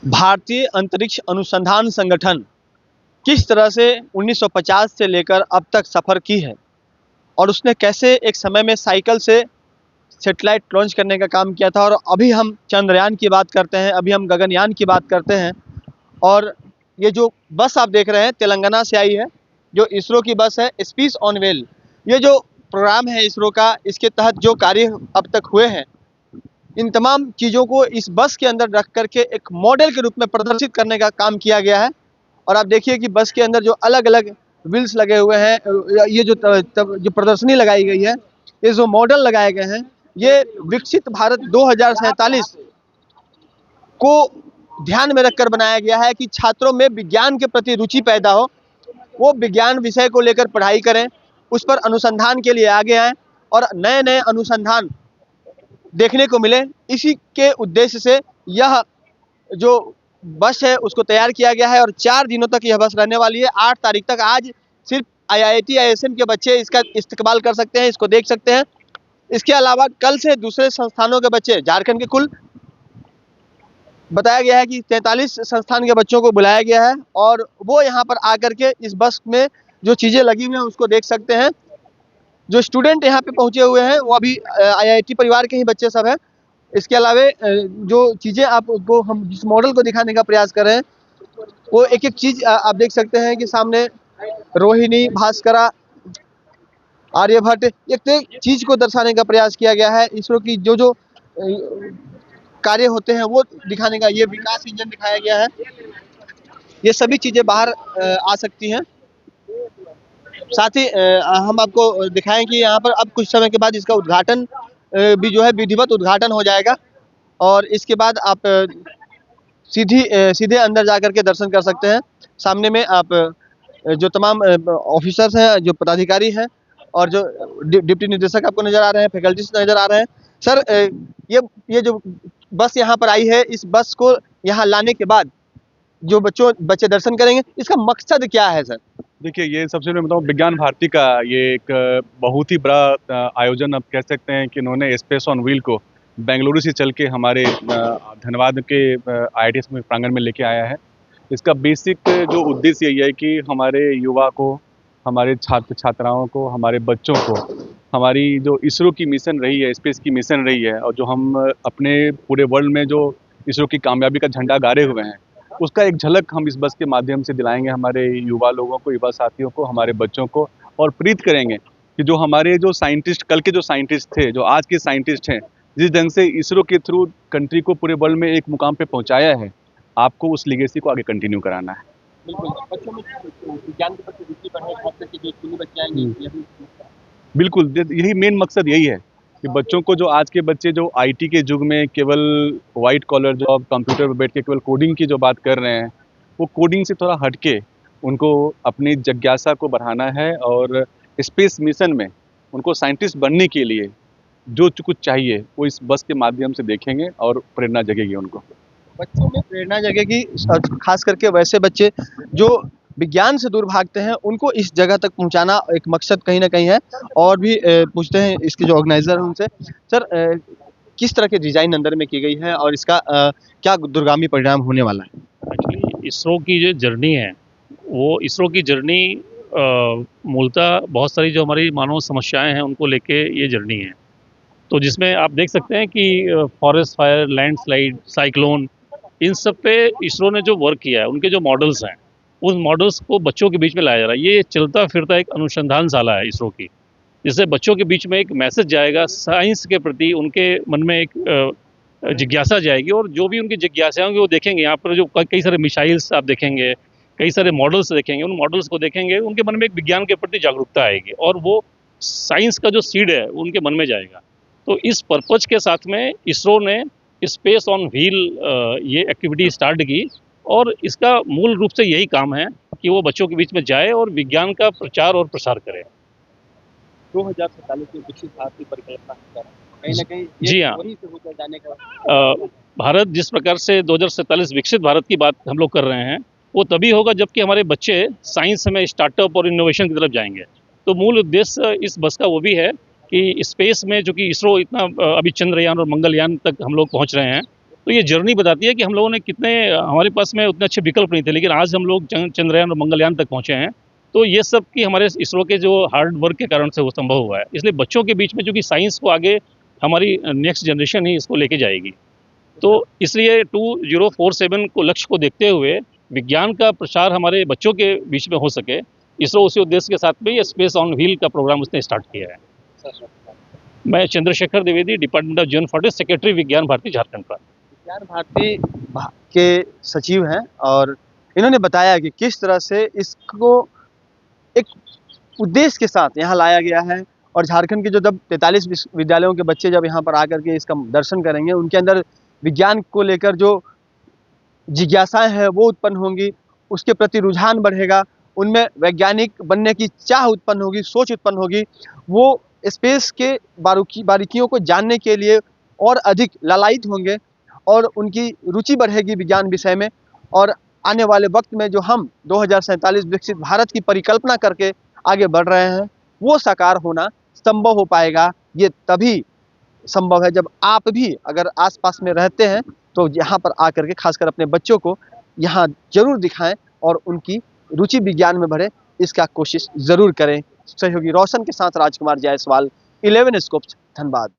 भारतीय अंतरिक्ष अनुसंधान संगठन किस तरह से 1950 से लेकर अब तक सफ़र की है और उसने कैसे एक समय में साइकिल से सैटेलाइट लॉन्च करने का काम किया था, और अभी हम चंद्रयान की बात करते हैं, अभी हम गगनयान की बात करते हैं। और ये जो बस आप देख रहे हैं तेलंगाना से आई है, जो इसरो की बस है, स्पेस ऑन व्हील। ये जो प्रोग्राम है इसरो का, इसके तहत जो कार्य अब तक हुए हैं, इन तमाम चीज़ों को इस बस के अंदर रख करके एक मॉडल के रूप में प्रदर्शित करने का काम किया गया है। और आप देखिए कि बस के अंदर जो अलग अलग व्हील्स लगे हुए हैं, ये जो प्रदर्शनी लगाई गई है, ये जो मॉडल लगाए गए हैं, ये विकसित भारत 2047 को ध्यान में रखकर बनाया गया है कि छात्रों में विज्ञान के प्रति रुचि पैदा हो, वो विज्ञान विषय को लेकर पढ़ाई करें, उस पर अनुसंधान के लिए आगे आएँ और नए नए अनुसंधान देखने को मिले। इसी के उद्देश्य से यह जो बस है उसको तैयार किया गया है और 4 दिनों तक यह बस रहने वाली है। 8 तारीख तक आज सिर्फ IIT ISM के बच्चे इसका इस्तेमाल कर सकते हैं, इसको देख सकते हैं। इसके अलावा कल से दूसरे संस्थानों के बच्चे, झारखंड के कुल बताया गया है कि 43 संस्थान के बच्चों को बुलाया गया है और वो यहाँ पर आकर के इस बस में जो चीज़ें लगी हुई हैं उसको देख सकते हैं। जो स्टूडेंट यहाँ पे पहुँचे हुए हैं वो अभी IIT परिवार के ही बच्चे सब हैं। इसके अलावा जो चीज़ें आपको हम जिस मॉडल को दिखाने का प्रयास कर रहे हैं, वो एक एक चीज़ आप देख सकते हैं कि सामने रोहिणी, भास्करा, आर्यभट्ट, एक चीज़ को दर्शाने का प्रयास किया गया है। इसरो की जो जो कार्य होते हैं वो दिखाने का, ये विकास इंजन दिखाया गया है। ये सभी चीज़ें बाहर आ सकती हैं। साथ ही हम आपको दिखाएं कि यहाँ पर अब कुछ समय के बाद इसका उद्घाटन भी जो है विधिवत उद्घाटन हो जाएगा और इसके बाद आप सीधे अंदर जा कर के दर्शन कर सकते हैं। सामने में आप जो तमाम ऑफिसर्स हैं, जो पदाधिकारी हैं और जो डिप्टी निदेशक आपको नज़र आ रहे हैं, फैकल्टीज नज़र आ रहे हैं। सर, ये जो बस यहाँ पर आई है, इस बस को यहाँ लाने के बाद जो बच्चे दर्शन करेंगे, इसका मकसद क्या है सर? देखिए, ये सबसे मैं बताऊँ, विज्ञान भारती का ये एक बहुत ही बड़ा आयोजन आप कह सकते हैं कि इन्होंने स्पेस ऑन व्हील को बेंगलुरु से चल के हमारे धनबाद के IIT में प्रांगण में लेके आया है। इसका बेसिक जो उद्देश्य यही है कि हमारे युवा को, हमारे छात्र छात्राओं को, हमारे बच्चों को हमारी जो इसरो की मिशन रही है, स्पेस की मिशन रही है, और जो हम अपने पूरे वर्ल्ड में जो इसरो की कामयाबी का झंडा गाड़े हुए हैं, उसका एक झलक हम इस बस के माध्यम से दिलाएंगे हमारे युवा लोगों को, युवा साथियों को, हमारे बच्चों को, और प्रेरित करेंगे कि जो हमारे जो साइंटिस्ट, कल के जो साइंटिस्ट थे, जो आज के साइंटिस्ट हैं, जिस ढंग से इसरो के थ्रू कंट्री को पूरे वर्ल्ड में एक मुकाम पे पहुंचाया है, आपको उस लीगेसी को आगे कंटिन्यू कराना है। बिल्कुल, बच्चों में विज्ञान के प्रति रुचि बढ़े, खास करके जो स्कूली बच्चे आएंगे। बिल्कुल, यही मेन मकसद यही है कि बच्चों को, जो आज के बच्चे जो IT के युग में केवल वाइट कॉलर जॉब, कंप्यूटर पर बैठ के केवल कोडिंग की जो बात कर रहे हैं, वो कोडिंग से थोड़ा हट के उनको अपनी जिज्ञासा को बढ़ाना है और स्पेस मिशन में उनको साइंटिस्ट बनने के लिए जो कुछ चाहिए वो इस बस के माध्यम से देखेंगे और प्रेरणा जगेगी उनको। बच्चों में प्रेरणा जगेगी, खास करके वैसे बच्चे जो विज्ञान से दूर भागते हैं, उनको इस जगह तक पहुंचाना एक मकसद कहीं ना कहीं है। और भी पूछते हैं इसके जो ऑर्गेनाइजर हैं उनसे। सर, किस तरह के डिजाइन अंदर में की गई है और इसका क्या दूरगामी परिणाम होने वाला है? एक्चुअली इसरो की जो जर्नी है, वो इसरो की जर्नी मूलतः बहुत सारी जो हमारी मानव समस्याएं हैं उनको लेके ये जर्नी है। तो जिसमें आप देख सकते हैं कि फॉरेस्ट फायर, लैंडस्लाइड, साइक्लोन, इन सब पे इसरो ने जो वर्क किया है, उनके जो मॉडल्स हैं, उस मॉडल्स को बच्चों के बीच में लाया जा रहा है। ये चलता फिरता एक अनुसंधानशाला है इसरो की, जिससे बच्चों के बीच में एक मैसेज जाएगा, साइंस के प्रति उनके मन में एक जिज्ञासा जाएगी और जो भी उनकी जिज्ञासा होंगी वो देखेंगे। यहाँ पर जो कई सारे मिसाइल्स आप देखेंगे, कई सारे मॉडल्स देखेंगे, उन मॉडल्स को देखेंगे, उनके मन में एक विज्ञान के प्रति जागरूकता आएगी और वो साइंस का जो सीड है उनके मन में जाएगा। तो इस पर्पज के साथ में इसरो ने स्पेस ऑन व्हील ये एक्टिविटी स्टार्ट की और इसका मूल रूप से यही काम है कि वो बच्चों के बीच में जाए और विज्ञान का प्रचार और प्रसार करे। 2047 में विकसित भारत की परिकल्पना कहीं ना कहीं जी हाँ, वहीं से होकर जाने का भारत जिस प्रकार से 2047 विकसित भारत की बात हम लोग कर रहे हैं, वो तभी होगा जबकि हमारे बच्चे साइंस में स्टार्टअप और इनोवेशन की तरफ जाएंगे। तो मूल उद्देश्य इस बस का वो भी है कि स्पेस में, जो कि इसरो इतना अभी चंद्रयान और मंगलयान तक हम लोग पहुंच रहे हैं, तो ये जर्नी बताती है कि हम लोगों ने कितने, हमारे पास में उतने अच्छे विकल्प नहीं थे, लेकिन आज हम लोग चंद्रयान और मंगलयान तक पहुँचे हैं। तो ये सब कि हमारे इसरो के जो हार्ड वर्क के कारण से वो संभव हुआ है। इसलिए बच्चों के बीच में, चूँकि साइंस को आगे हमारी नेक्स्ट जनरेशन ही इसको लेके जाएगी, तो इसलिए 2047 को लक्ष्य को देखते हुए विज्ञान का प्रचार हमारे बच्चों के बीच में हो सके, इसरो उसी उद्देश्य के साथ में ये स्पेस ऑन व्हील का प्रोग्राम उसने स्टार्ट किया है। मैं चंद्रशेखर द्विवेदी, डिपार्टमेंट ऑफ जीवन फोर्टिस, सेक्रेटरी विज्ञान भारती, झारखंड का। विज्ञान भारती के सचिव हैं और इन्होंने बताया कि किस तरह से इसको एक उद्देश्य के साथ यहाँ लाया गया है और झारखंड के जो जब 43 विश्वविद्यालयों के बच्चे जब यहाँ पर आकर के इसका दर्शन करेंगे, उनके अंदर विज्ञान को लेकर जो जिज्ञासाएं हैं वो उत्पन्न होंगी, उसके प्रति रुझान बढ़ेगा, उनमें वैज्ञानिक बनने की चाह उत्पन्न होगी, सोच उत्पन्न होगी। वो स्पेस के बारीकियों को जानने के लिए और अधिक लालायित होंगे और उनकी रुचि बढ़ेगी विज्ञान विषय में। और आने वाले वक्त में जो हम 2047 विकसित भारत की परिकल्पना करके आगे बढ़ रहे हैं, वो साकार होना संभव हो पाएगा। ये तभी संभव है जब आप भी अगर आसपास में रहते हैं तो यहाँ पर आकर के खासकर अपने बच्चों को यहाँ जरूर दिखाएं और उनकी रुचि विज्ञान में बढ़े, इसका कोशिश जरूर करें। सहयोगी रोशन के साथ राजकुमार जायसवाल, 11 स्कूप्स, धनबाद।